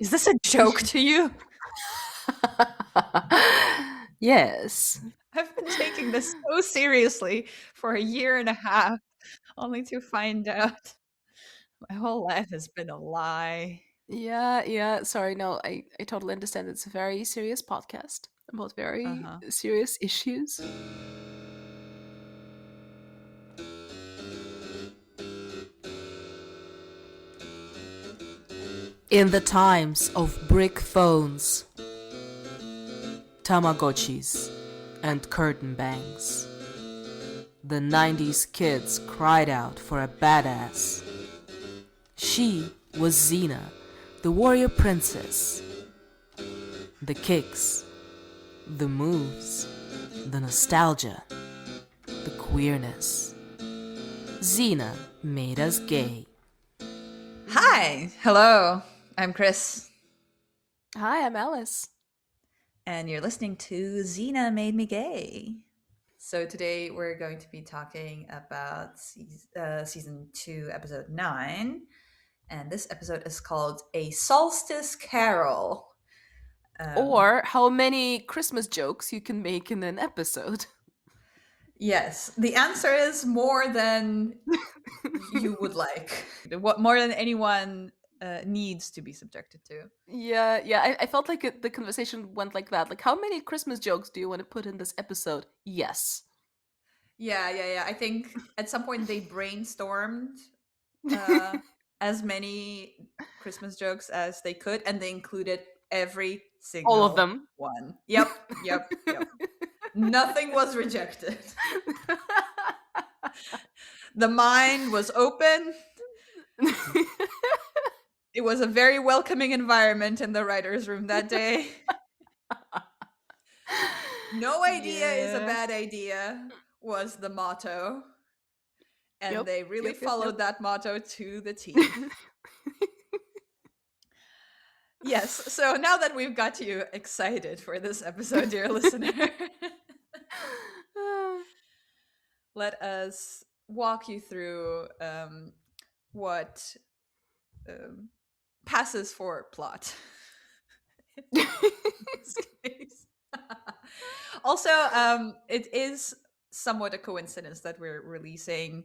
Is this a joke to you? Yes. I've been taking this so seriously for a year and a half, only to find out my whole life has been a lie. Yeah. Sorry, no, I totally understand. It's a very serious podcast about very Uh-huh. serious issues. In the times of brick phones, Tamagotchis, and curtain bangs, the 90s kids cried out for a badass. She was Xena, the warrior princess. The kicks, the moves, the nostalgia, the queerness. Xena made us gay. Hi. Hello. I'm Kris, Hi, I'm Alice. and you're listening to Xena Made Me Gay. So today we're going to be talking about season 2, episode 9. And this episode is called A Solstice Carol. Or how many Christmas jokes you can make in an episode. Yes, the answer is more than you would like. What more than anyone needs to be subjected to. Yeah. I felt like the conversation went like that. Like, how many Christmas jokes do you want to put in this episode? Yes. Yeah. I think at some point they brainstormed uh, as many Christmas jokes as they could, and they included every All of single them. one. Yep. Nothing was rejected. The mind was open. It was a very welcoming environment in the writer's room that day. No idea is a Yeah. bad idea was the motto. And Yep. they really Yep. followed that motto to the T. Yes, so now that we've got you excited for this episode, dear listener, let us walk you through what um, passes for plot. In this case. Also, it is somewhat a coincidence that we're releasing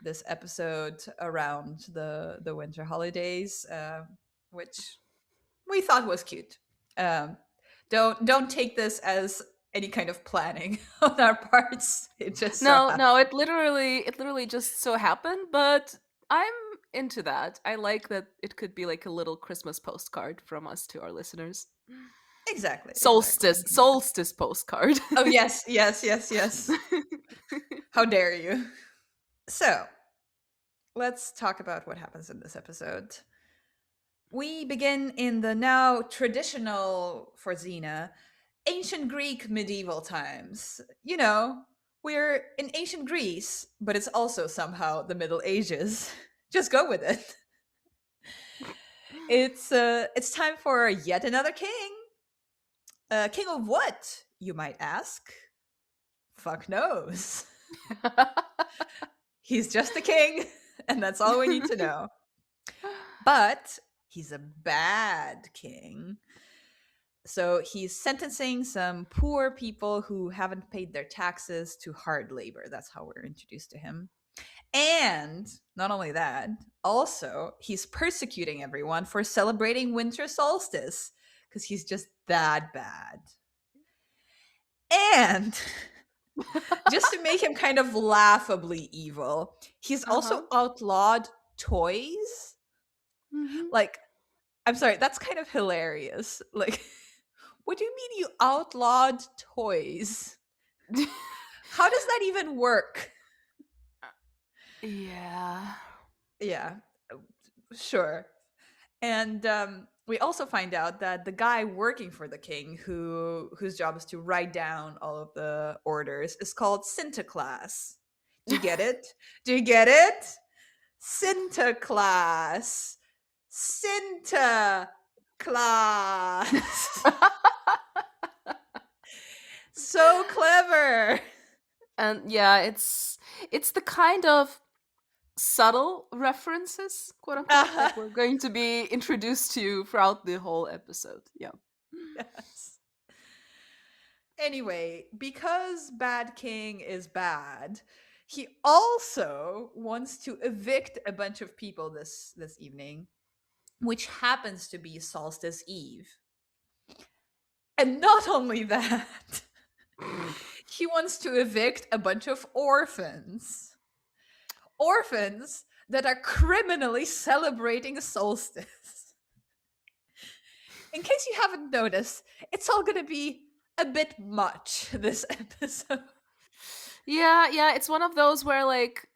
this episode around the winter holidays, which we thought was cute. Um, don't take this as any kind of planning on our parts. It just so No, happened. no, it literally just so happened, but I'm into that. I like that it could be like a little Christmas postcard from us to our listeners. Exactly. Solstice postcard. Oh yes. How dare you? So let's talk about what happens in this episode. We begin in the now traditional, for Xena, ancient Greek medieval times. You know, we're in ancient Greece, but it's also somehow the Middle Ages. Just go with it. It's time for yet another king. King of what, you might ask? Fuck knows. He's just a king, and that's all we need to know. But he's a bad king. So he's sentencing some poor people who haven't paid their taxes to hard labor. That's how we're introduced to him. And not only that, also he's persecuting everyone for celebrating winter solstice because he's just that bad. And just to make him kind of laughably evil, he's Uh-huh. also outlawed toys. Mhm. Like, I'm sorry, that's kind of hilarious. Like, what do you mean you outlawed toys? How does that even work? Yeah. Yeah, sure. And we also find out that the guy working for the king, whose job is to write down all of the orders, is called Sinterklaas. Do you get it? Do you get it? Sinterklaas. Sinterklaas. So clever. And yeah, it's the kind of subtle references, quote unquote, Uh-huh. that we're going to be introduced to throughout the whole episode. Yeah. Yes. Anyway, because Bad King is bad, he also wants to evict a bunch of people this evening, which happens to be Solstice Eve. And not only that, he wants to evict a bunch of orphans. Orphans that are criminally celebrating Solstice. In case you haven't noticed, it's all gonna be a bit much this episode. Yeah, yeah, it's one of those where like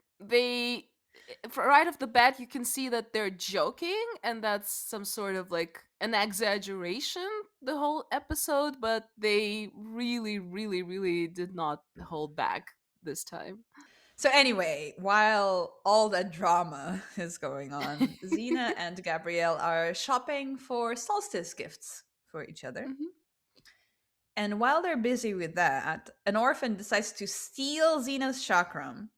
right off the bat you can see that they're joking and that's some sort of like an exaggeration the whole episode, but they really really really did not hold back this time. So anyway, while all that drama is going on, Xena and Gabrielle are shopping for solstice gifts for each other. Mhm. And while they're busy with that, an orphan decides to steal Xena's chakram,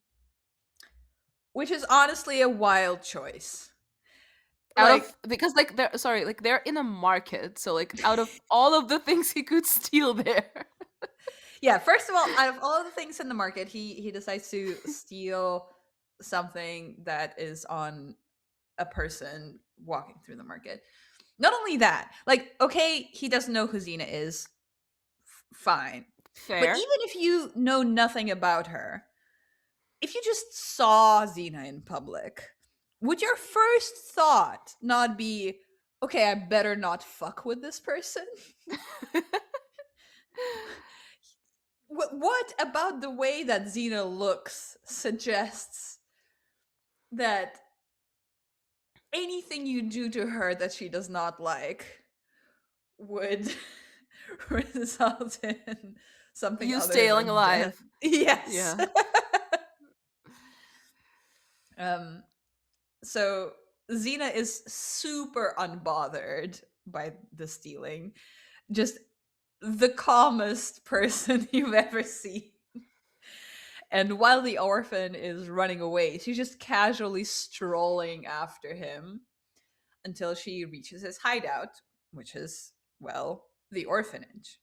which is honestly a wild choice. Out Like, of because like they're sorry, like they're in a market, so like out of all of the things he could steal there. yeah, first of all, out of all the things in the market, he decides to steal something that is on a person walking through the market. Not only that, like, okay, he doesn't know who Xena is, fine. But even Fair. if you know nothing about her, if you just saw Xena in public, would your first thought not be, okay, I better not fuck with this person? What about the way that Xena looks suggests that anything you do to her that she does not like would result in something You other staying than death? alive. Yes. Yeah. um so Xena is super unbothered by the stealing, just the calmest person you've ever seen. And while the orphan is running away, she's just casually strolling after him until she reaches his hideout, which is, well, the orphanage.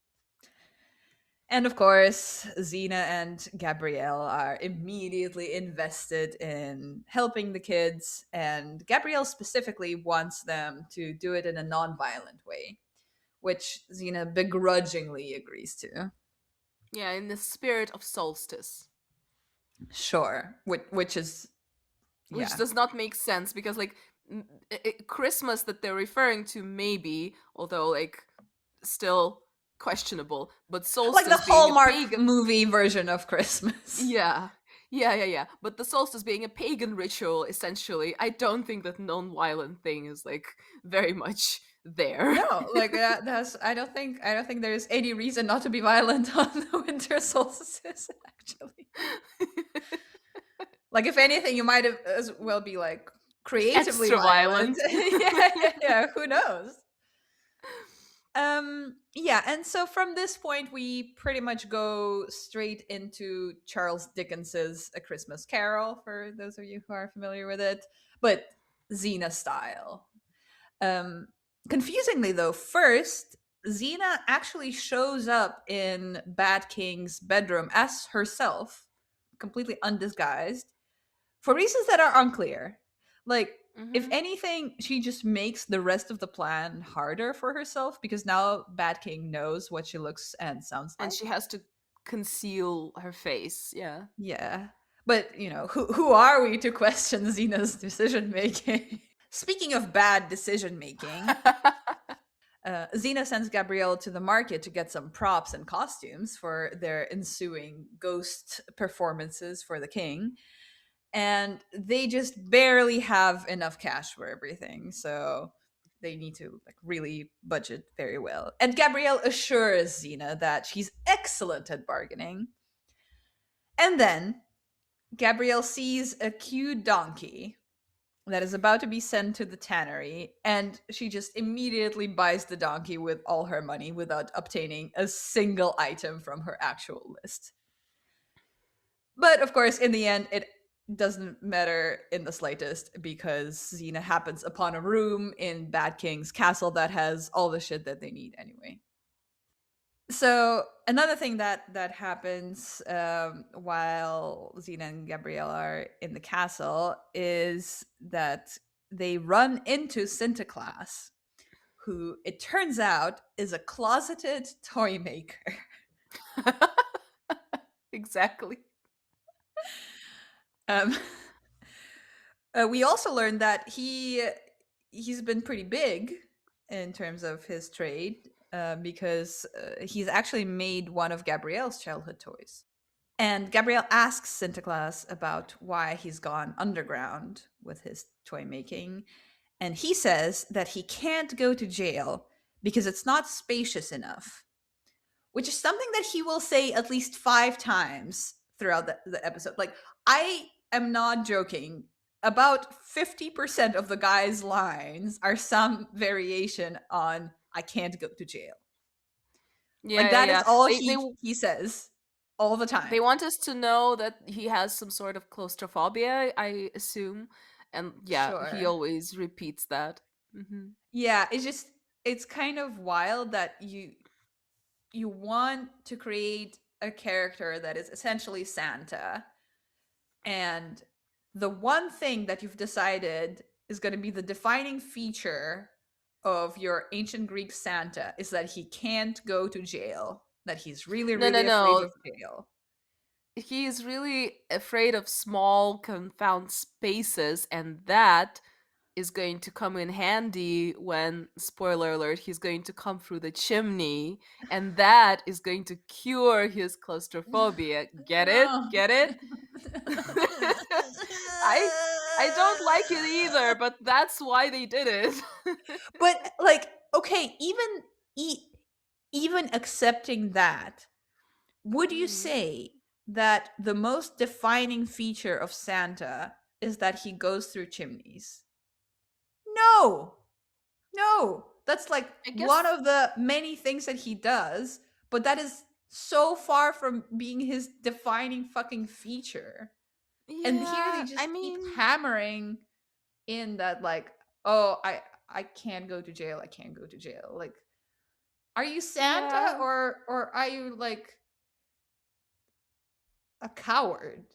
And of course, Xena and Gabrielle are immediately invested in helping the kids, and Gabrielle specifically wants them to do it in a non-violent way, which Xena begrudgingly agrees to. Yeah, in the spirit of Solstice. Sure, which is, Which yeah, does not make sense because like Christmas that they're referring to maybe, although like still questionable, but like the Solstice being a Hallmark pagan. movie version of Christmas. Yeah. Yeah, yeah, yeah. But the solstice being a pagan ritual, essentially, I don't think that non-violent thing is like very much there. No, like that's I don't think there's any reason not to be violent on the winter solstice. Actually, like if anything, you might have as well be like creatively Extra violent. violent. Yeah, yeah, yeah. Who knows? Yeah, and so from this point, we pretty much go straight into Charles Dickens's A Christmas Carol. For those of you who are familiar with it, but Xena style. Um, Confusingly, though, first, Xena actually shows up in Bad King's bedroom as herself, completely undisguised, for reasons that are unclear. Like, if Hmm. anything, she just makes the rest of the plan harder for herself because now Bad King knows what she looks and sounds And like. she has to conceal her face. Yeah. Yeah. But, who are we to question Xena's decision making? Speaking of bad decision making, Xena sends Gabrielle to the market to get some props and costumes for their ensuing ghost performances for the king. And they just barely have enough cash for everything. So they need to like really budget very well. And Gabrielle assures Xena that she's excellent at bargaining. And then Gabrielle sees a cute donkey that is about to be sent to the tannery, and she just immediately buys the donkey with all her money without obtaining a single item from her actual list. But of course, in the end, it doesn't matter in the slightest because Xena happens upon a room in Bad King's castle that has all the shit that they need anyway. So another thing that happens while Xena and Gabrielle are in the castle is that they run into Sinterklaas, who it turns out is a closeted toy maker. Exactly. Um, we also learned that he's been pretty big in terms of his trade because he's actually made one of Gabrielle's childhood toys. And Gabrielle asks Sinterklaas about why he's gone underground with his toy making. And he says that he can't go to jail because it's not spacious enough, which is something that he will say at least 5 times throughout the episode. Like, I am not joking. About 50% of the guy's lines are some variation on I can't go to jail. Like, Yeah, that is yeah. all They he says all the time. they want us to know that he has some sort of claustrophobia, I assume. And yeah, he Sure. always repeats that. Hmm. Yeah, it's kind of wild that you want to create a character that is essentially Santa, and the one thing that you've decided is going to be the defining feature of your ancient Greek Santa is that he can't go to jail, that he's really No, no, really afraid no. of jail. He is really afraid of small, confound spaces, and that is going to come in handy when, spoiler alert, he's going to come through the chimney, and that is going to cure his claustrophobia. Get it? No. Get it? I I don't like it either, but that's why they did it. But like, okay, e- even accepting that, would you Mhm. say that the most defining feature of Santa is that he goes through chimneys? No. No. That's like I one guess, of the many things that he does, but that is so far from being his defining fucking feature. And here they yeah, I just keep mean, hammering in that, like, oh, I can't go to jail. I can't go to jail. Like, are you Santa, yeah, or are you like a coward,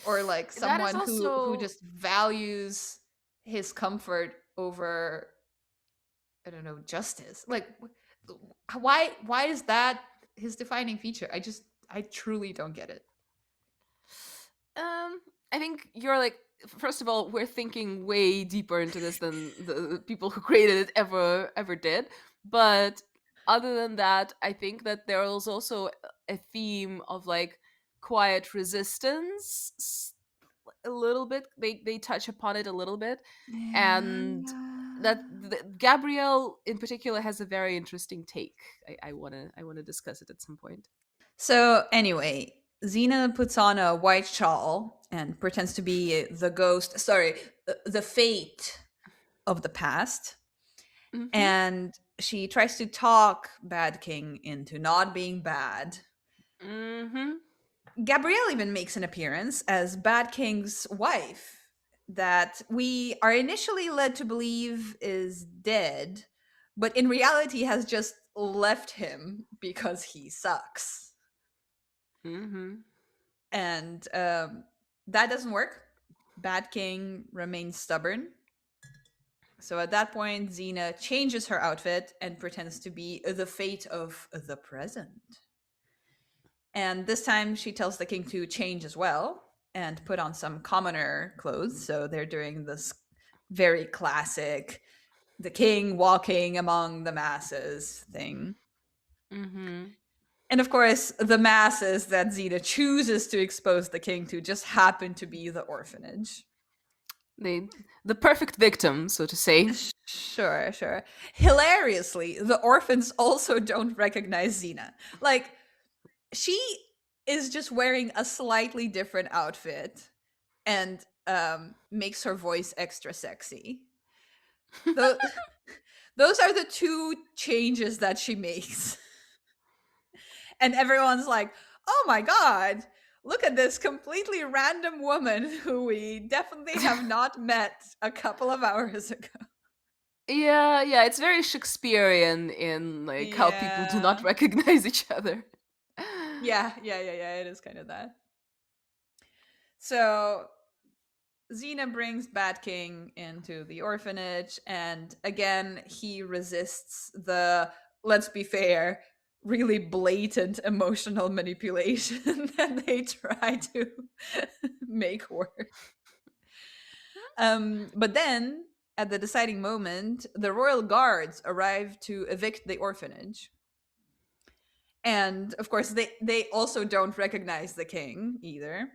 or like that is someone who also, just values his comfort over, I don't know, justice? Like, why is that his defining feature? I truly don't get it. I think you're like, first of all, we're thinking way deeper into this than the people who created it ever did. But other than that, I think that there is also a theme of like quiet resistance, a little bit. They touch upon it a little bit, and that Gabrielle in particular has a very interesting take. I wanna discuss it at some point. So anyway, Xena puts on a white shawl and pretends to be the ghost, sorry, the fate of the past. Mm-hmm. And she tries to talk Bad King into not being bad. Mm-hmm. Gabrielle even makes an appearance as Bad King's wife, that we are initially led to believe is dead, but in reality has just left him because he sucks. Mm-hmm. And that doesn't work. Bad King remains stubborn. So at that point, Xena changes her outfit and pretends to be the fate of the present. And this time she tells the king to change as well and put on some commoner clothes. So they're doing this very classic the king walking among the masses thing. Mm-hmm. And of course, the masses that Xena chooses to expose the king to just happen to be the orphanage. They the perfect victim, so to say. Sure, sure. Hilariously, the orphans also don't recognize Xena. Like, she is just wearing a slightly different outfit and makes her voice extra sexy. Those those are the two changes that she makes. And everyone's like, "Oh my god. Look at this completely random woman who we definitely have not met a couple of hours ago. Yeah, yeah, it's very Shakespearean in like how people do not Yeah. recognize each other. Yeah. It is kind of that. So Xena brings Bat King into the orphanage, and again, he resists the, let's be fair, really blatant emotional manipulation that they try to make work. But then, at the deciding moment, the royal guards arrive to evict the orphanage. And of course, they also don't recognize the king either.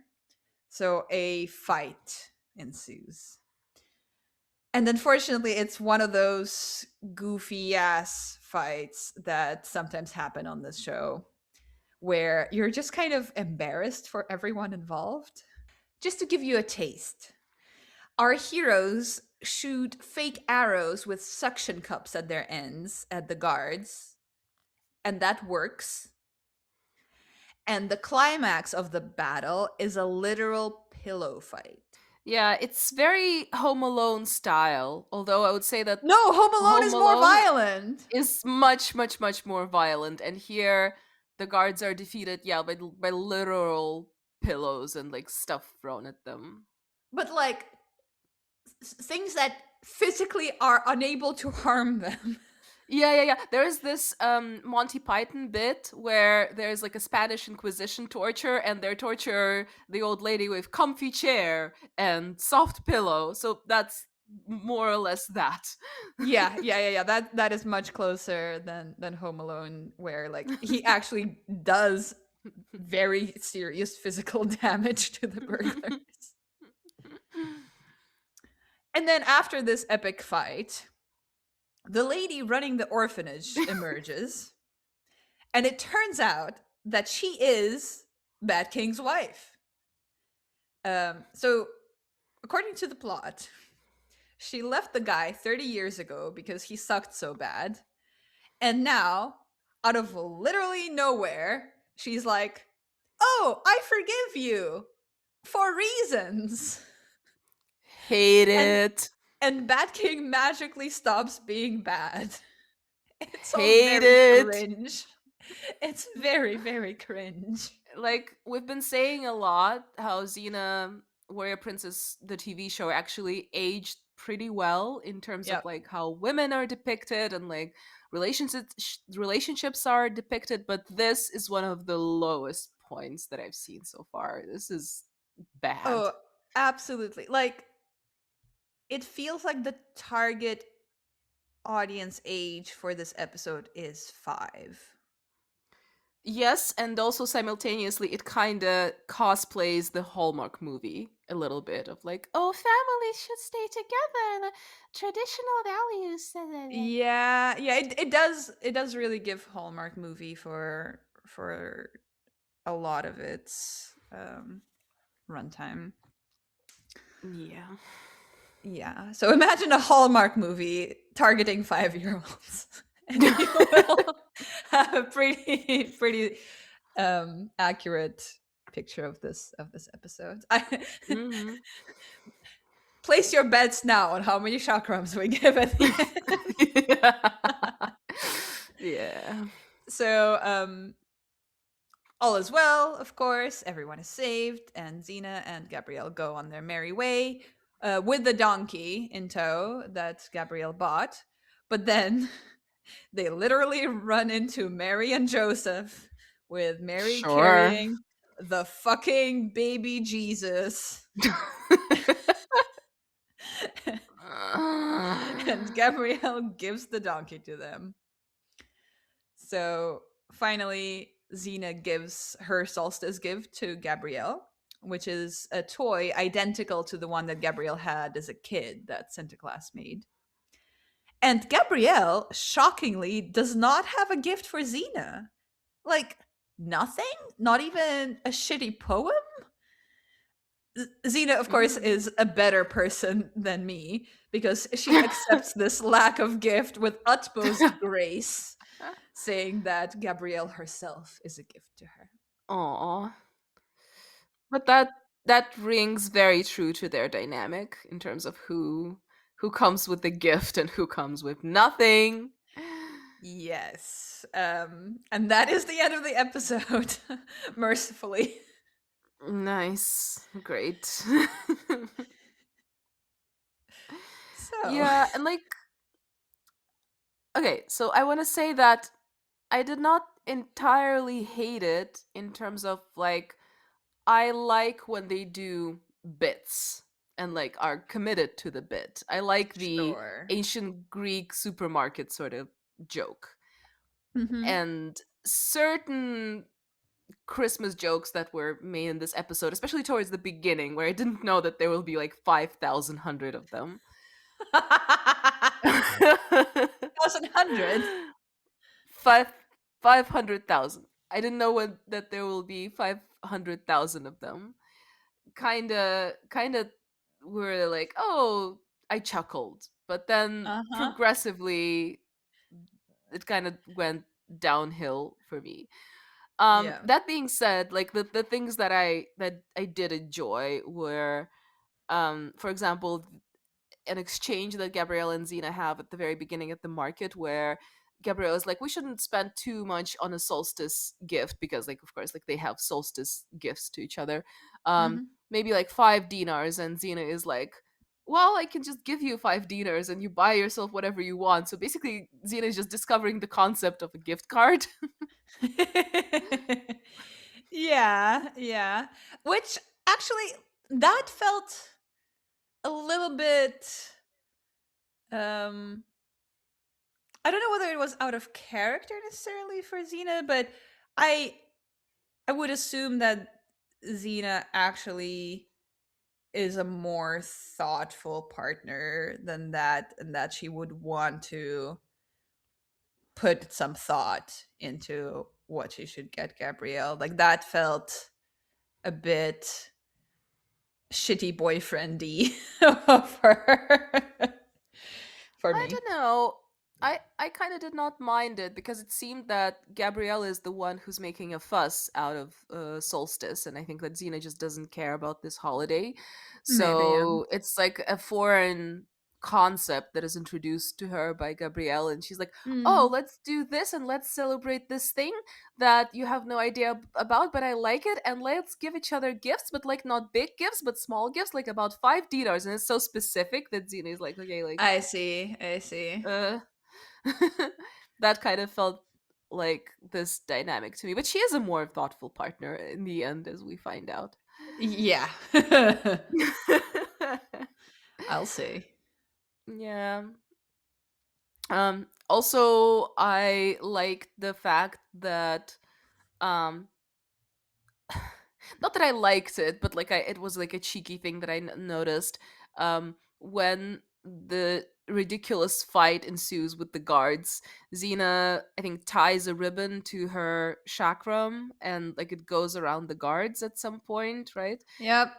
So a fight ensues. And unfortunately, it's one of those goofy ass fights that sometimes happen on this show where you're just kind of embarrassed for everyone involved. Just to give you a taste, our heroes shoot fake arrows with suction cups at their ends at the guards, and that works. And the climax of the battle is a literal pillow fight. Yeah, it's very Home Alone style, although I would say that No, Home Alone Home is more Alone violent. is much, much, much more violent. And here, the guards are defeated, yeah, by literal pillows and like stuff thrown at them. But like things that physically are unable to harm them. Yeah. There's this Monty Python bit where there's like a Spanish Inquisition torture, and they torture the old lady with comfy chair and soft pillow. So that's more or less that. Yeah. That is much closer than Home Alone, where like he actually does very serious physical damage to the burglars. And then after this epic fight, the lady running the orphanage emerges, and it turns out that she is Bat King's wife. So, according to the plot, she left the guy 30 years ago because he sucked so bad. And now, out of literally nowhere, she's like, "Oh, I forgive you for reasons." Hate And it. Bat King magically stops being bad. It's all Hate very it. cringe. It's very, very cringe. Like we've been saying a lot how Xena Warrior Princess the TV show actually aged pretty well in terms of Yep. like how women are depicted and like relationships are depicted, but this is one of the lowest points that I've seen so far. This is bad. Oh, absolutely. Like, it feels like the target audience age for this episode is 5. Yes, and also simultaneously it kind of cosplays the Hallmark movie a little bit of like, oh, families should stay together, the traditional values. It does really give Hallmark movie for a lot of its runtime. Yeah. Yeah. So imagine a Hallmark movie targeting 5-year-olds. And you will have a pretty accurate picture of this episode. Hmm. Place your bets now on how many chakrams we give at the end. Yeah. So all is well, of course. Everyone is saved, and Xena and Gabrielle go on their merry way with the donkey in tow that Gabrielle bought. But then they literally run into Mary and Joseph, with Mary Sure. carrying the fucking baby Jesus. And Gabrielle gives the donkey to them. So finally, Xena gives her Solstice gift to Gabrielle, which is a toy identical to the one that Gabrielle had as a kid that Santa Claus made. And Gabrielle, shockingly, does not have a gift for Xena. Like, nothing? Not even a shitty poem? Xena, of course, Mm. is a better person than me because she accepts this lack of gift with utmost grace, saying that Gabrielle herself is a gift to her. Aw. But that rings very true to their dynamic in terms of who comes with the gift and who comes with nothing. Yes. And that is the end of the episode, mercifully. Nice. Great. So, Yeah, and like okay, so I want to say that I did not entirely hate it in terms of like I like when they do bits and like are committed to the bit. I like the sure. ancient Greek supermarket sort of joke. Hmm. And certain Christmas jokes that were made in this episode, especially towards the beginning, where I didn't know that there will be like 5,000 hundred of them. 1,100. Five 500,000. I didn't know that there will be 500,000 of them. Kinda were like, oh, I chuckled, but then Uh huh. progressively it kind of went downhill for me. Yeah. That being said, like the things that I did enjoy were for example an exchange that Gabrielle and Xena have at the very beginning at the market where Gabrielle is like, we shouldn't spend too much on a solstice gift because, like, of course, like they have solstice gifts to each other. Hmm. Maybe like 5 dinars, and Xena is like, well, I can just give you 5 dinars and you buy yourself whatever you want. So basically, Xena is just discovering the concept of a gift card. Yeah, yeah. Which actually, that felt a little bit. Um, I don't know whether it was out of character necessarily for Xena, but I I would assume that Xena actually is a more thoughtful partner than that, and that she would want to put some thought into what she should get Gabrielle. Like that felt a bit shitty boyfriendy of her for I me. don't know. I kind of did not mind it because it seemed that Gabrielle is the one who's making a fuss out of Solstice, and I think that Xena just doesn't care about this holiday. Maybe, yeah. So it's like a foreign concept that is introduced to her by Gabrielle, and she's like, "Oh, Mm. let's do this and let's celebrate this thing that you have no idea about, but I like it, and let's give each other gifts, but like not big gifts, but small gifts, like about 5 dinars." And it's so specific that Xena is like, "Okay, like." I see. I see. Uh, that kind of felt like this dynamic to me. But she is a more thoughtful partner in the end, as we find out. Yeah. I'll see. Yeah. Also, I liked the fact that um not that I liked it, but like it was like a cheeky thing that I noticed when the ridiculous fight ensues with the guards. Xena, I think, ties a ribbon to her chakram, and like it goes around the guards at some point, right? Yep.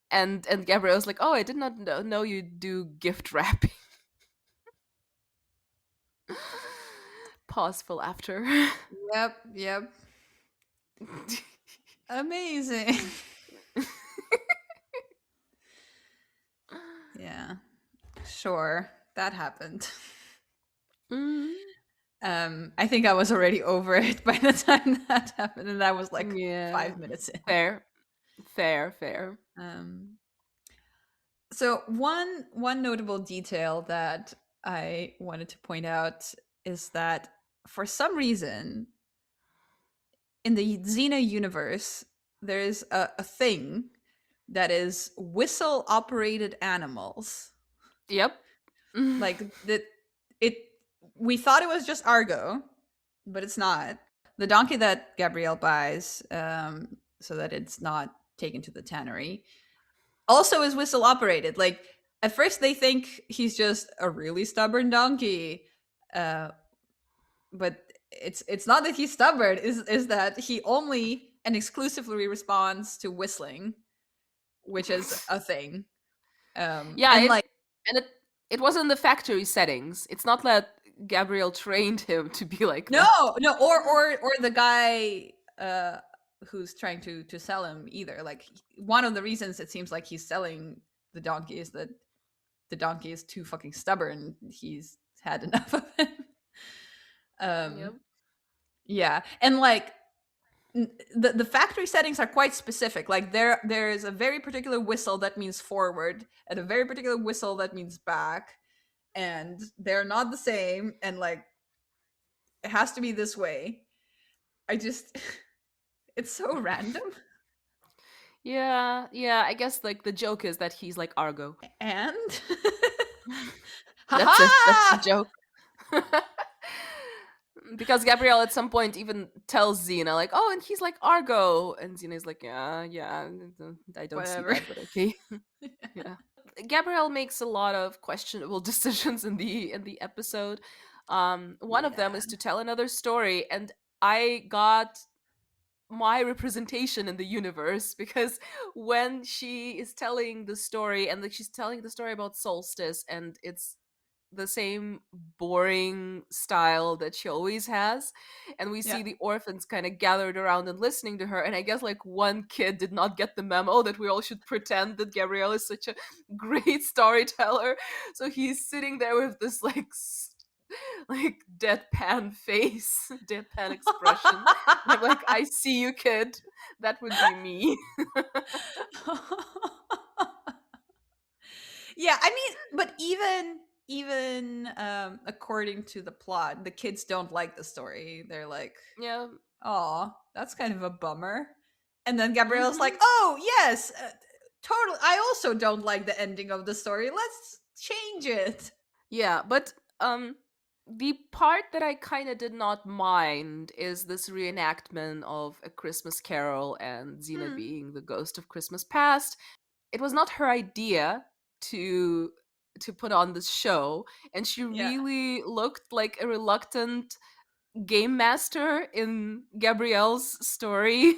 And Gabrielle's like, "Oh, I did not know you do gift wrapping." Pause for laughter. Yep. Yep. Amazing. Yeah. Sure. That happened. Mm, I think I was already over it by the time that happened, and that was like yeah, 5 minutes in. fair, fair, fair. Um, so one notable detail that I wanted to point out is that for some reason in the Xena universe, there's a thing that is whistle operated animals. Yep. Like that it we thought it was just Argo, but it's not. The donkey that Gabrielle buys, so that it's not taken to the tannery, also is whistle operated. Like at first they think he's just a really stubborn donkey, uh, but it's not that he's stubborn. Is that he only and exclusively responds to whistling, which is a thing. Yeah, And it like and it was in the factory settings. It's not that Gabriel trained him to be like no, that. no, or the guy. who's trying to sell him either. Like, one of the reasons it seems like he's selling the donkey is that the donkey is too fucking stubborn. He's had enough of him. Yep. um yeah, and like the factory settings are quite specific. Like, there is a very particular whistle that means forward and a very particular whistle that means back, and they're not the same, and like it has to be this way. I just it's so random. Yeah, yeah. I guess like the joke is that he's like Argo. And That's it. That's the haha. joke. Because Gabrielle at some point even tells Xena like, "Oh, and he's like Argo," and Xena's like, "Yeah, yeah, I don't see Whatever. that, but okay." Yeah. Gabrielle makes a lot of questionable decisions in the episode. One of them Yeah. is to tell another story, and I got my representation in the universe because when she is telling the story and like she's telling the story about Solstice and it's the same boring style that she always has, and we Yeah. see the orphans kind of gathered around and listening to her, and I guess like one kid did not get the memo that we all should pretend that Gabrielle is such a great storyteller, so he's sitting there with this like like deadpan face, deadpan expression, and I'm like, I see you, kid, that would be me. Yeah, I mean, but even according to the plot, the kids don't like the story. They're like, Yeah. "Oh, that's kind of a bummer." And then Gabrielle's like, Hmm. "Oh, yes, totally. I also don't like the ending of the story. Let's change it." Yeah, but the part that I kind of did not mind is this reenactment of A Christmas Carol and Xena Hmm. being the ghost of Christmas past. It was not her idea to put on this show, and she Yeah. really looked like a reluctant game master in Gabrielle's story.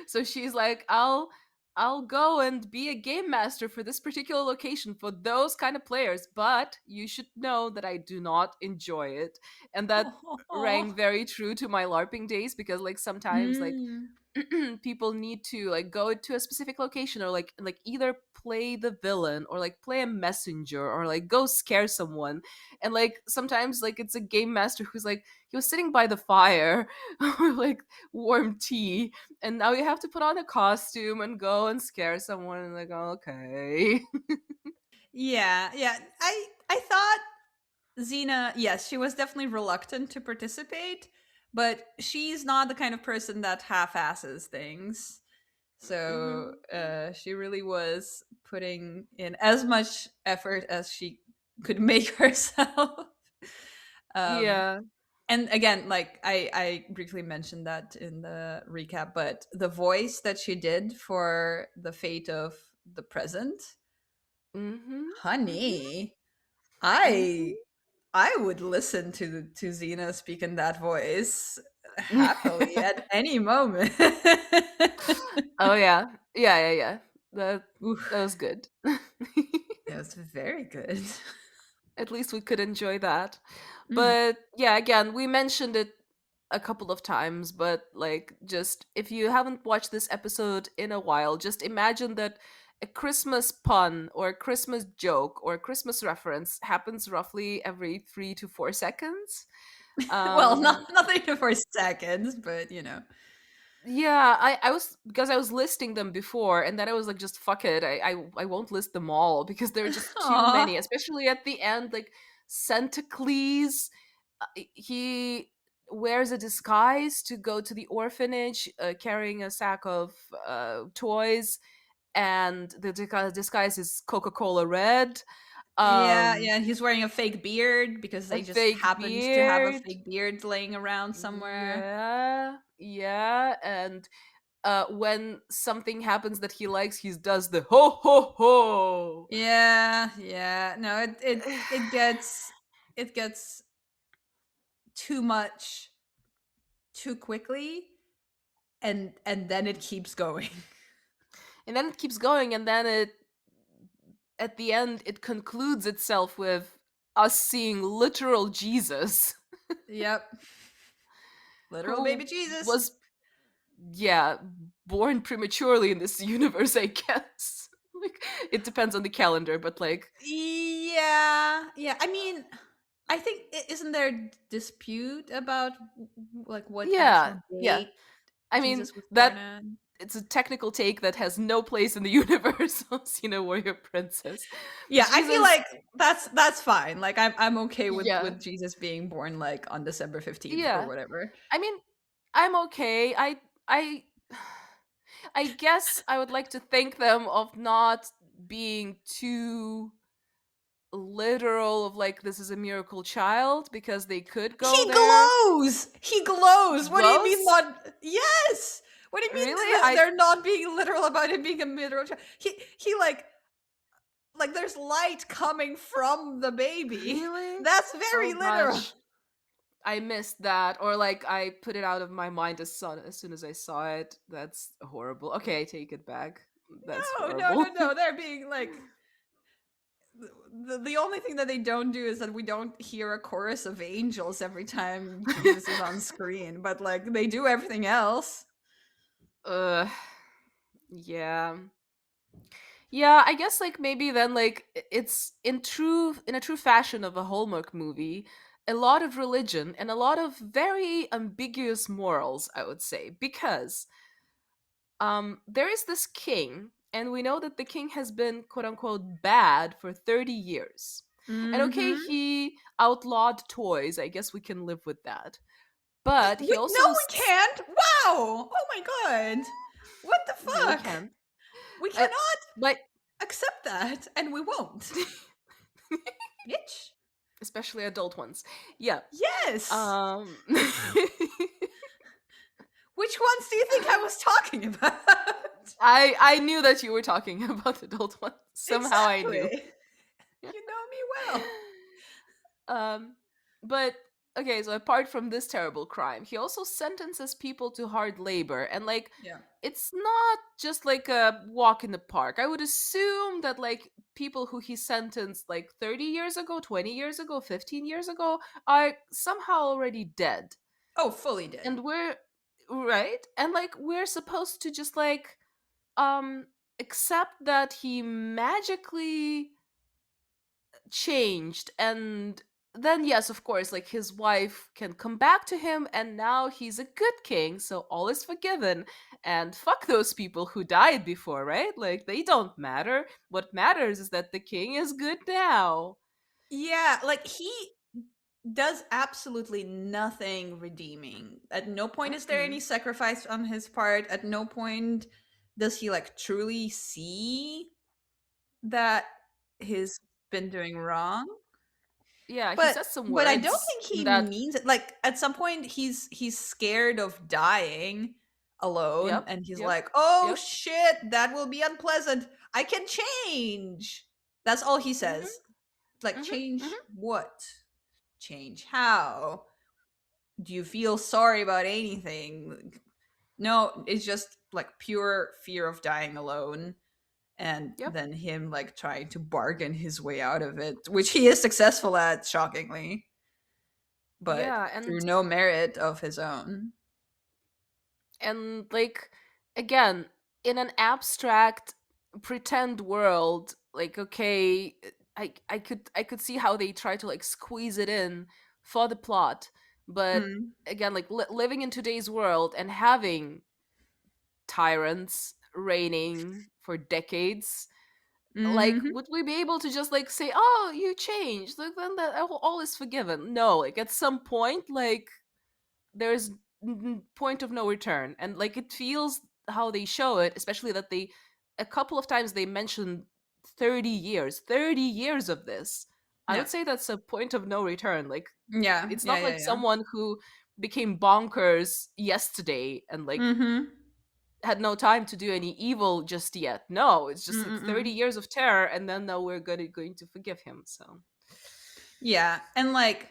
So she's like, I'll go and be a game master for this particular location for those kind of players, but you should know that I do not enjoy it. And that rang Oh. very true to my LARPing days because like sometimes like Mm. people need to like go to a specific location or like either play the villain or like play a messenger or like go scare someone, and like sometimes like it's a game master who's like he was sitting by the fire with like warm tea, and now you have to put on a costume and go and scare someone, and like, okay. Yeah, yeah. I thought Xena, yes, she was definitely reluctant to participate, but she's not the kind of person that half-asses things. So Hmm. she really was putting in as much effort as she could make herself. um, Yeah. and again, like I briefly mentioned that in the recap, but the voice that she did for the fate of the present, Hmm. Hmm. honey, Hmm. I I would listen to Xena speak in that voice happily at any moment. Oh yeah, yeah, yeah, yeah. That that Oof, was good. it was very good. At least we could enjoy that. Mm, But yeah, again, we mentioned it a couple of times, but like just if you haven't watched this episode in a while, just imagine that a Christmas pun or a Christmas joke or a Christmas reference happens roughly every 3 to 4 seconds. well, Um, nothing for seconds, but Yeah, I was because I was listing them before, and then I was like, just fuck it. I won't list them all because there are just too Aw. many, especially at the end. Like Santa Claus, he wears a disguise to go to the orphanage, carrying a sack of toys, and the disguise is Coca-Cola Red. Yeah, Um, yeah, he's wearing a fake beard because a they just fake happened to have a beard. fake beard laying around somewhere. Yeah, yeah, and when something happens that he likes, he does the ho ho ho. Yeah, yeah. No, it gets too much too quickly, and then it keeps going. And then it keeps going, and then it at the end it concludes itself with us seeing literal Jesus, Yep. Literal baby who Jesus. was yeah, born prematurely in this universe, I guess. Like, it depends on the calendar, but like, Yeah, yeah. I mean, I think isn't there dispute about like what yeah, actual yeah. date I mean, Jesus was born that on? it's a technical take that has no place in the universe of Warrior Princess. Yeah, I feel Jesus, like that's fine. Like I'm okay yeah, with Jesus being born like on December 15th or yeah. whatever. I mean, I'm okay. I I guess I would like to thank them of not being too literal of like this is a miracle child, because they could go He there. glows. He glows. He What do you mean glows? not? Yes. What do you Really? mean they're not being literal about him being a literal child? He like there's light coming from the baby. Really? That's Oh very literal. gosh. I missed that, or like I put it out of my mind as soon as I saw it. That's horrible. Okay, I take it back. That's No, no, no, horrible. no. They're being like the only thing that they don't do is that we don't hear a chorus of angels every time Jesus is on screen, but like they do everything else. uh yeah. Yeah, I guess like maybe then like it's in a true fashion of a Hallmark movie, a lot of religion and a lot of very ambiguous morals, I would say, because there is this king, and we know that the king has been quote unquote bad for 30 years. And okay, Mm-hmm. he outlawed toys. I guess we can live with that. But he No, also we can't. Wow. Oh my god. What the yeah, we fuck? can. We Uh, cannot but accept that, and we won't. Bitch. especially adult ones. Yeah. Yes. Um Which ones do you think I was talking about? I knew that you were talking about adult ones. Somehow I knew. Exactly. You know me well. um but okay, so apart from this terrible crime, he also sentences people to hard labor, and like Yeah. it's not just like a walk in the park. I would assume that like people who he sentenced like 30 years ago, 20 years ago, 15 years ago are somehow already dead. Oh, fully dead. And we're right, and like we're supposed to just like um accept that he magically changed, and then yes, of course, like his wife can come back to him, and now he's a good king, so all is forgiven. And fuck those people who died before, right? Like they don't matter. What matters is that the king is good now. Yeah, like he does absolutely nothing redeeming. At no point is there any Mm-mm. sacrifice on his part. At no point does he like truly see that he's been doing wrong. Yeah, he But says some but I don't words think he that means it. Like at some point he's scared of dying alone yep, and he's yep, like, "Oh yep. shit, that will be unpleasant. I can change." That's all he Mm-hmm, says. Like mm-hmm, change mm-hmm. what? Change how? Do you feel sorry about anything? No, it's just like pure fear of dying alone and Yep. then him like trying to bargain his way out of it, which he is successful at, shockingly, but Yeah, through no merit of his own. and like again, in an abstract pretend world, like okay, I could see how they try to like squeeze it in for the plot, but Mm. again, like living in today's world and having tyrants reigning for decades, like Hmm. would we be able to just like say, oh, you changed, like then that all is forgiven? No, like at some point, like there's point of no return, and like it feels how they show it, especially that they a couple of times they mention 30 years, 30 years of this. I Yeah. would say that's a point of no return. Like Yeah. it's Yeah. not Yeah. like Yeah. someone who became bonkers yesterday and like Hmm. had no time to do any evil just yet. No, it's just like 30 Mm-mm-mm. years of terror, and then now we're going to forgive him. So Yeah, and like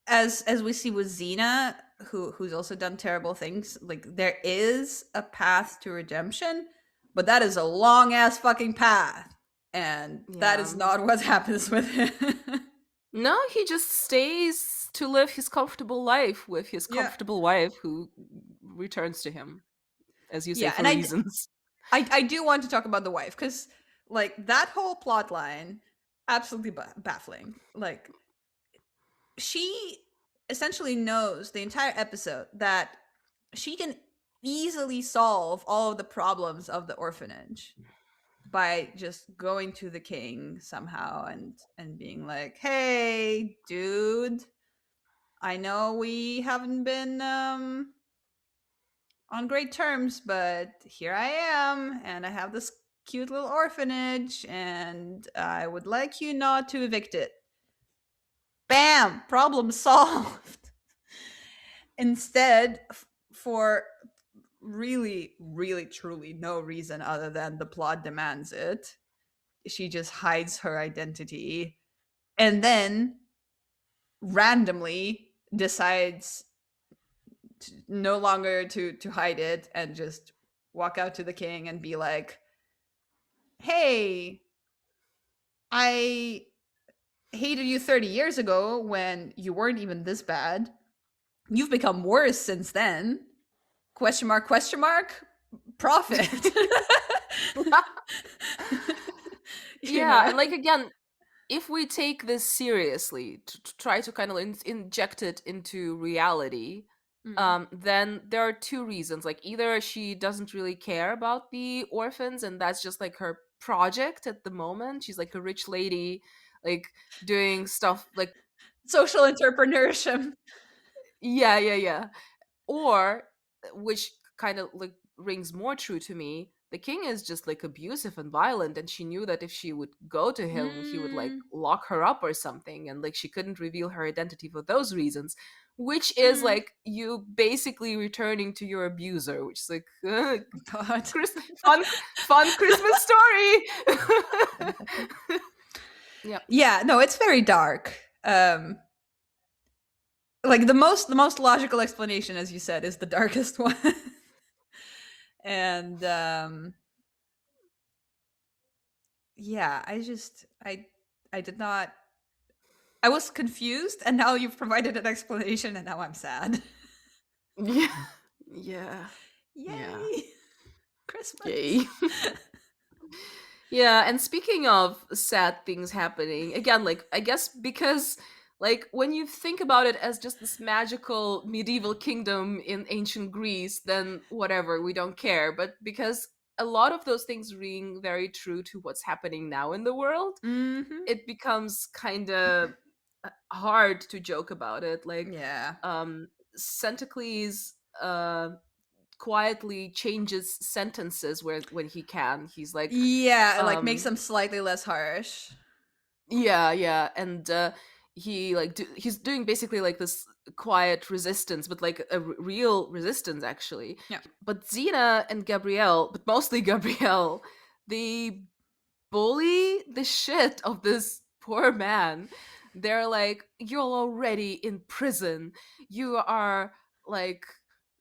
as we see with Xena, who's also done terrible things, like there is a path to redemption, but that is a long ass fucking path, and that yeah, is not what happens with him. no, he just stays to live his comfortable life with his Yeah. comfortable wife who returns to him, as you say, Yeah, and for reasons. I do want to talk about the wife because like that whole plot line absolutely baffling. Like she essentially knows the entire episode that she can easily solve all of the problems of the orphanage by just going to the king somehow and being like, "Hey, dude, I know we haven't been on great terms, but here I am, and I have this cute little orphanage, and I would like you not to evict it." Bam! Problem solved. Instead, for really, really, truly no reason other than the plot demands it, she just hides her identity and then randomly decides no longer to hide it and just walk out to the king and be like, "Hey, I hated you 30 years ago when you weren't even this bad. You've become worse since then. Question mark, question mark, profit." you Yeah, know? and like again, if we take this seriously to try to kind of inject it into reality, Mm. then there are two reasons. Like either she doesn't really care about the orphans and that's just like her project at the moment. She's like a rich lady, like doing stuff like, Social entrepreneurship. yeah, yeah, yeah. Or which kind of like rings more true to me, the king is just like abusive and violent, and she knew that if she would go to him he would like Mm, lock her up or something, and like she couldn't reveal her identity for those reasons, which is mm. like you basically returning to your abuser, which is like God. Chris, fun Christmas story. Yeah. Yeah, no, it's very dark. Like the most logical explanation, as you said, is the darkest one. And yeah, I did not. I was confused, and now you've provided an explanation, and now I'm sad. Yeah. Yeah. Yeah. Yay, Christmas. Yay. Yeah, and speaking of sad things happening, again, like I guess because like when you think about it as just this magical medieval kingdom in ancient Greece, then whatever, we don't care. But because a lot of those things ring very true to what's happening now in the world, Mm-hmm. it becomes kind of hard to joke about it. Like Yeah. um Centocles quietly changes sentences where when he can. He's like Yeah, like makes um them slightly less harsh. yeah, yeah, and he like he's doing basically like this quiet resistance, but like a real resistance actually. Yeah. But Xena and Gabrielle, but mostly Gabrielle, they bully the shit of this poor man. They're like, "You're already in prison. You are like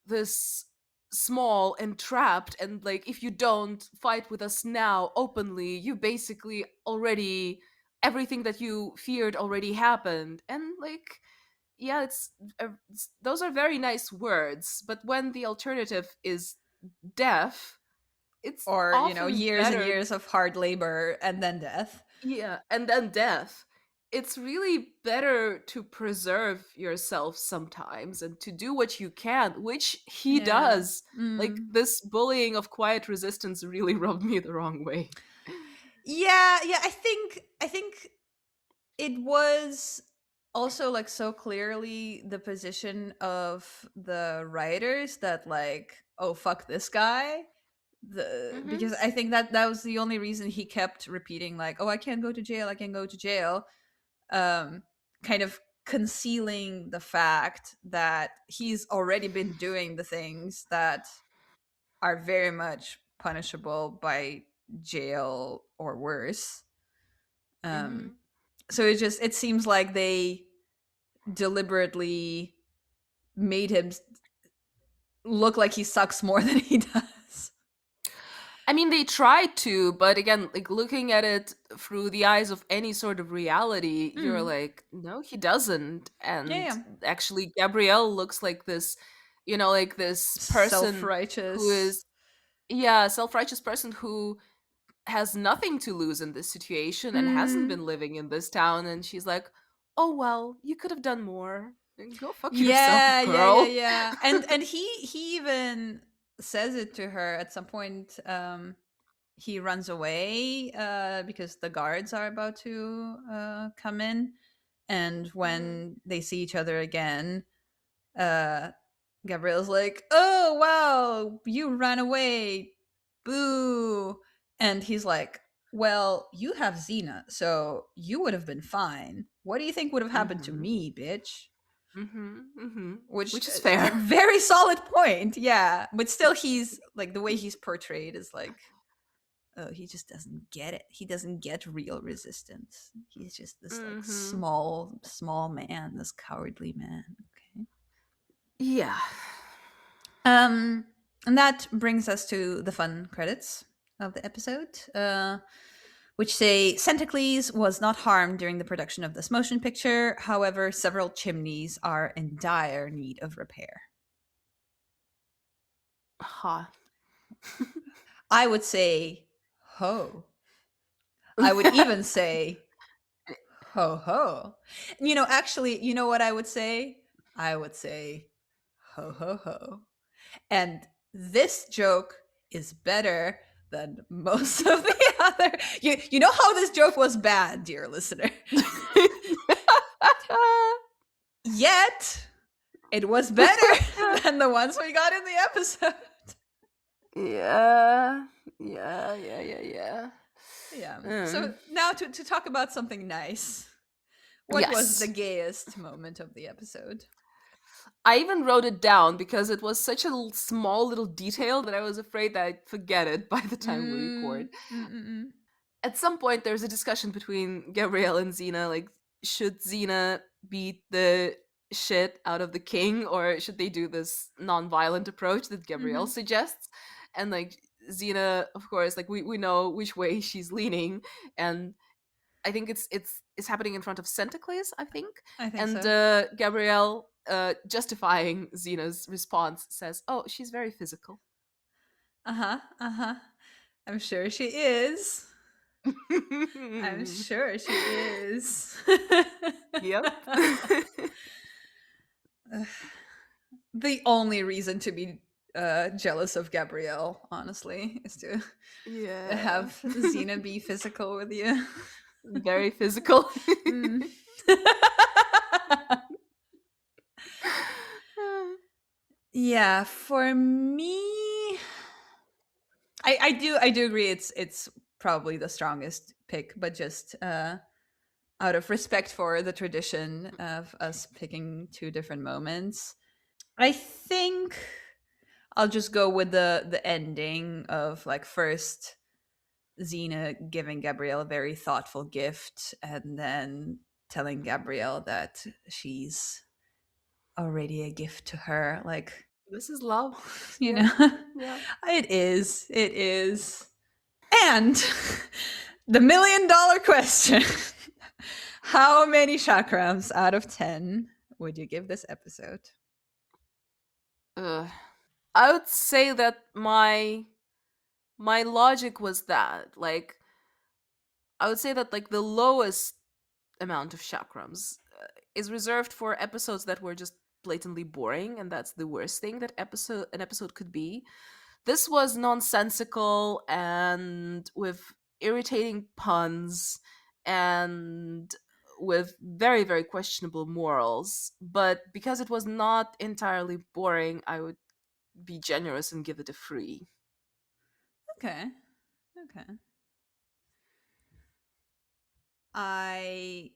this small and trapped, and like if you don't fight with us now openly, you basically already everything that you feared already happened." And like yeah, those are very nice words, but when the alternative is death, it's Or, often years and better. years of hard labor and then death. Yeah, and then death. It's really better to preserve yourself sometimes and to do what you can, which he Yeah. does. Like Mm. this bullying of quiet resistance really rubbed me the wrong way. Yeah, yeah, I think it was also like so clearly the position of the writers that like, oh fuck this guy. The Hmm. Because I think that was the only reason he kept repeating like, "Oh, I can't go to jail. I can't go to jail." Um kind of concealing the fact that he's already been doing the things that are very much punishable by jail or worse. Um, Hmm. so it seems like they deliberately made him look like he sucks more than he does. I mean, they tried to, but again, like looking at it through the eyes of any sort of reality, you're Mm. like, no, he doesn't. Yeah, And yeah. actually, Gabrielle looks like this, like this Self person who righteous. is, yeah, self-righteous person who has nothing to lose in this situation and hasn't Mm. been living in this town. And she's like, oh, well, you could have done more. And go fuck yourself, Yeah, yeah, yeah, girl. yeah. And he even says it to her at some point. He runs away because the guards are about to come in, and Mhm. when they see each other again, uh Gabrielle's like, "Oh wow, you ran away, boo!" And he's like, "Well, you have Xena, so you would have been fine. What do you think would have happened to Mhm. me, bitch?" Mhm. Which Which is a fair. very solid point, yeah. But still, he's like, the way he's portrayed is like, oh, he just doesn't get it. He doesn't get real resistance. He's just this like Mhm. small man, this cowardly man. Okay. Yeah. Um, and that brings us to the fun credits of the episode, which say Centocles was not harmed during the production of this motion picture. However, several chimneys are in dire need of repair. Ha. I would say ho. I would even say ho ho. Actually, you know what I would say? I would say ho ho ho. And this joke is better than most of the other. You know how this joke was bad, dear listener. Yet it was better than the ones we got in the episode. Yeah. Yeah. Yeah. So Um, now to talk about something nice. What was the yes. gayest moment of the episode? I even wrote it down because it was such a small little detail that I was afraid that I'd forget it by the time we record. Mm. At some point, there's a discussion between Gabrielle and Xena, like, should Xena beat the shit out of the king, or should they do this non-violent approach that Gabrielle Mm-hmm. suggests? And like Xena, of course, like we know which way she's leaning, and I think it's happening in front of Centocles, I think. I think And so. Gabrielle, justifying Xena's response, says, "Oh, she's very physical." Uh huh. Uh huh. I'm sure she is. I'm sure she is. Yep. The only reason to be jealous of Gabrielle, honestly, is to Yeah. have Xena be physical with you. Very physical. Mm. Yeah, for me, I do agree. It's probably the strongest pick, but just out of respect for the tradition of us picking two different moments, I think I'll just go with the ending of like first Xena giving Gabrielle a very thoughtful gift, and then telling Gabrielle that she's already a gift to her. Like, This is love. you Yeah. know, Yeah. it is. It is. And the $1 million question: how many chakrams out of 10 would you give this episode? Ugh. I would say that my logic was that, like, I would say that like the lowest amount of chakrams is reserved for episodes that were just blatantly boring, and that's the worst thing that an episode could be. This was nonsensical and with irritating puns and with very, very questionable morals. But because it was not entirely boring, I would be generous and give it a free. Okay. Okay. I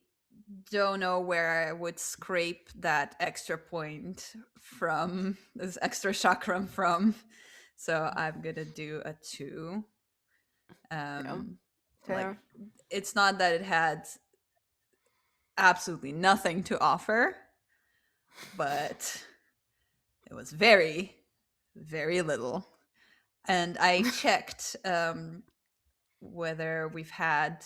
don't know where I would scrape that extra point from, this extra chakram from. So I'm gonna do a 2. Yeah, Um like, fair. it's not that it had absolutely nothing to offer, but it was very, very little. And I checked whether we've had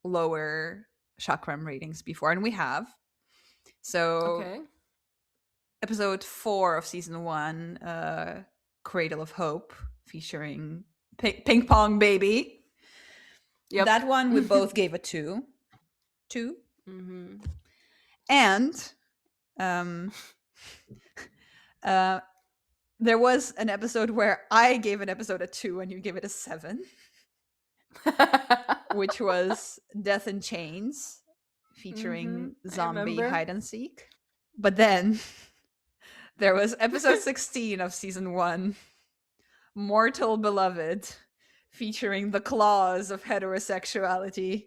lower chakram ratings before, and we have. So Okay. episode 4 of season 1, Cradle of Hope, featuring Ping Pong Baby. Yep. That one we both gave a 2. 2. Mm-hmm. And um, uh, there was an episode where I gave an episode a 2 and you gave it a 7, which was Death in Chains, featuring I zombie remember. hide and seek. But then there was episode 16 of season 1, Mortal Beloved, featuring the claws of heterosexuality.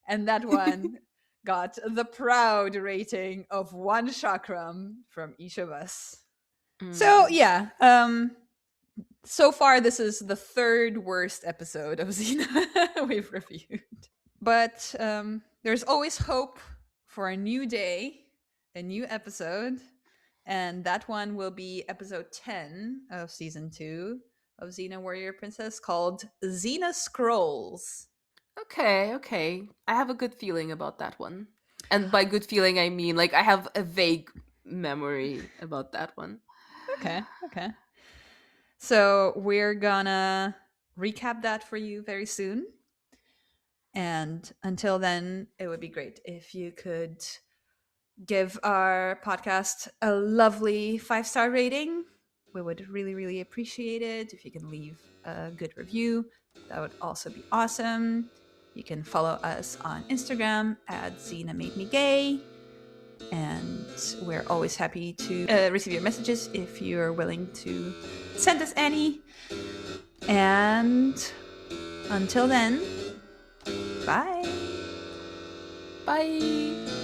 And that one got the proud rating of 1 chakram from each of us. So, Mm. yeah, so far this is the 3rd worst episode of Xena we've reviewed. But there's always hope for a new day, a new episode. And that one will be episode 10 of season 2 of Xena Warrior Princess, called Xena Scrolls. Okay. I have a good feeling about that one. And by good feeling, I mean like I have a vague memory about that one. Okay. So we're gonna recap that for you very soon. And until then, it would be great if you could give our podcast a lovely 5-star rating. We would really, really appreciate it. If you can leave a good review, that would also be awesome. You can follow us on Instagram at Xena Made Me Gay. And we're always happy to receive your messages if you're willing to send us any. And until then, bye. Bye.